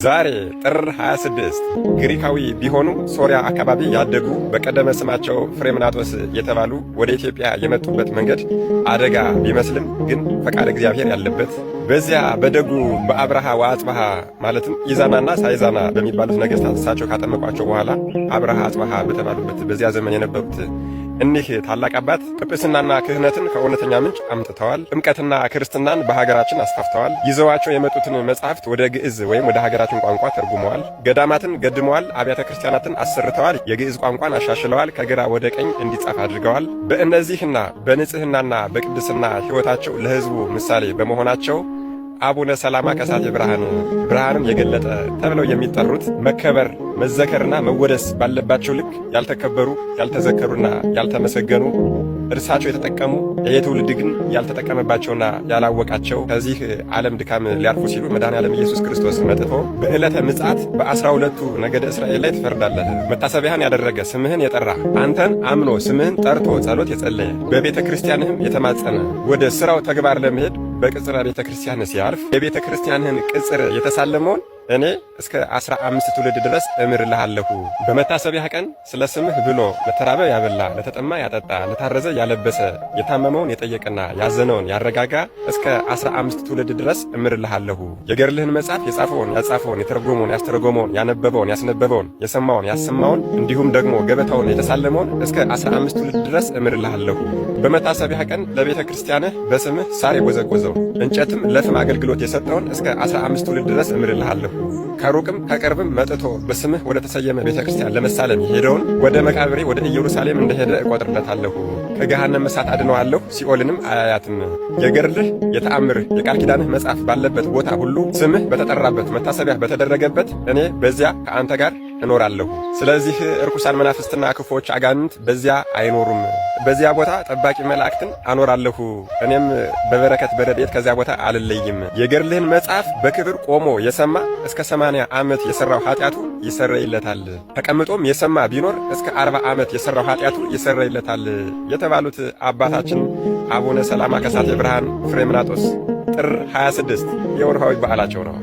ዛሬ ጥር 26 ግሪካዊ ቢሆኑ ሶሪያ አካባቢ ያደጉ በቀደመ ስማቸው ፍሬምናጦስ የተባሉ ወደ ኢትዮጵያ የመጡበት መንገድ አደጋ ቢመስልም ግን ፈቃድ እግዚአብሔር ያለበት በዚያ በደጉ በአብርሃ ወአጽብሃ ማለትም ኢዛናና ሳይዛና በሚባሉት ነገሥታት እሳቸው ካጠመቋቸው በኋላ አብርሃ አጽብሃ በተባሉበት በዚያ ዘመን የነበሩት እኒህ ታላቅ አባት ጵጵስናና ክህነትን ከእውነተኛ ምንጭ አምጥተዋል። ጥምቀትና ክርስትናን በሀገራችን አስፋፍተዋል። ይዘዋቸው የመጡትን መጻሕፍት ወደ ግዕዝ ወይም ወደ ሀገራችን ቋንቋ ተርጉመዋል። ገዳማትን ገድመዋል። አብያተ ክርስቲያናትን አሰርተዋል። የግዕዝ ቋንቋን አሻሽለዋል። ከግራ ወደ ቀኝ እንዲጻፍ አድርገዋል። በእነዚህና በንጽህናና በቅድስና ሕይወታቸው ለሕዝቡ ምሳሌ በመሆናቸው አቡነ ሰላማ ከሳቴ ብርሃንን የገለጠ ተብለው የሚጠሩት መከበር መዘከርና መወደስ ባለባቸው ልክ ያልተከበሩ ያልተዘከሩና ያልተመሰገኑ እርሳቸው የተጠቀሙ የትውልድ ግን ያልተጠቀመባቸውና ያላወቃቸው ከዚህ ዓለም ድካም ሊያርፉ ሲሉ መድኃኔዓለም ኢየሱስ ክርስቶስ መጥቶ በዕለተ ምጽአት በ12ቱ ነገደ እስራኤል ላይ ትፈርዳለህ። መታሰቢያህን ያደረገ ስምህን የጠራ አንተን አምኖ ስምህን ጠርቶ ጸሎት የጸለየ በቤተ ክርስቲያንህም የተማጸነ ወደ ሥራው ተግባር ለመሄድ በቅጽረ ቤተ ክርስቲያን ሲያርፍ የቤተ ክርስቲያንህን ቅጽር የተሳለመውን እኔ እስከ 15 ትውልድ ድረስ እምርልሃለሁ። በመታሰቢያ ቀን ስለ ስምህ ብሎ ለተራበ ያበላ፣ ለተጠማ ያጠጣ፣ ለታረዘ ያለበሰ፣ የታመመውን የጠየቀና ያዘነውን ያረጋጋ እስከ 15 ትውልድ ድረስ እምርልሃለሁ። የገድልህን መጽሐፍ የጻፈውን ያጻፈውን፣ የተረጎመውን ያስተረጎመውን፣ ያነበበውን ያስነበበውን፣ የሰማውን ያሰማውን እንዲሁም ደግሞ ገበታውን የተሳለመውን እስከ 15 ትውልድ ድረስ እምርልሃለሁ። በመታሰቢያ ቀን ለቤተ ክርስቲያንህ በስምህ ሳር የጎዘጎዘው እንጨትም ለፍም አገልግሎት የሰጠውን እስከ 15 ትውልድ ድረስ እምርልሃለሁ። ከሩቅም ከቅርብም መጥቶ በስምህ ወደ ተሰየመ ቤተ ክርስቲያን ለመሳለም የሄደውን ወደ መቃብሬ ወደ ኢየሩሳሌም እንደሄደ እቆጥርለታለሁ። ከገሃነመ እሳት አድነዋለሁ፣ ሲኦልንም አያያትም። የገድልህ የተአምርህ የቃል ኪዳንህ መጽሐፍ ባለበት ቦታ ሁሉ ስምህ በተጠራበት መታሰቢያ በተደረገበት እኔ በዚያ ከአንተ ጋር እኖራለሁ። ስለዚህ እርኩሳን መናፍስትና ክፉዎች አጋንንት በዚያ አይኖሩም። በዚያ ቦታ ጠባቂ መላእክትን አኖራለሁ። እኔም በበረከት በረድኤት ከዚያ ቦታ አልለይም። የገድልህን መጽሐፍ በክብር ቆሞ የሰማ እስከ 80 ዓመት የሰራው ኃጢአቱ ይሰረይለታል። ተቀምጦም የሰማ ቢኖር እስከ 40 ዓመት የሰራው ኃጢአቱ ይሰረይለታል የተባሉት አባታችን አቡነ ሰላማ ከሳቴ ብርሃን ፍሬምናጦስ ጥር 26 የወርሃዊ በዓላቸው ነው።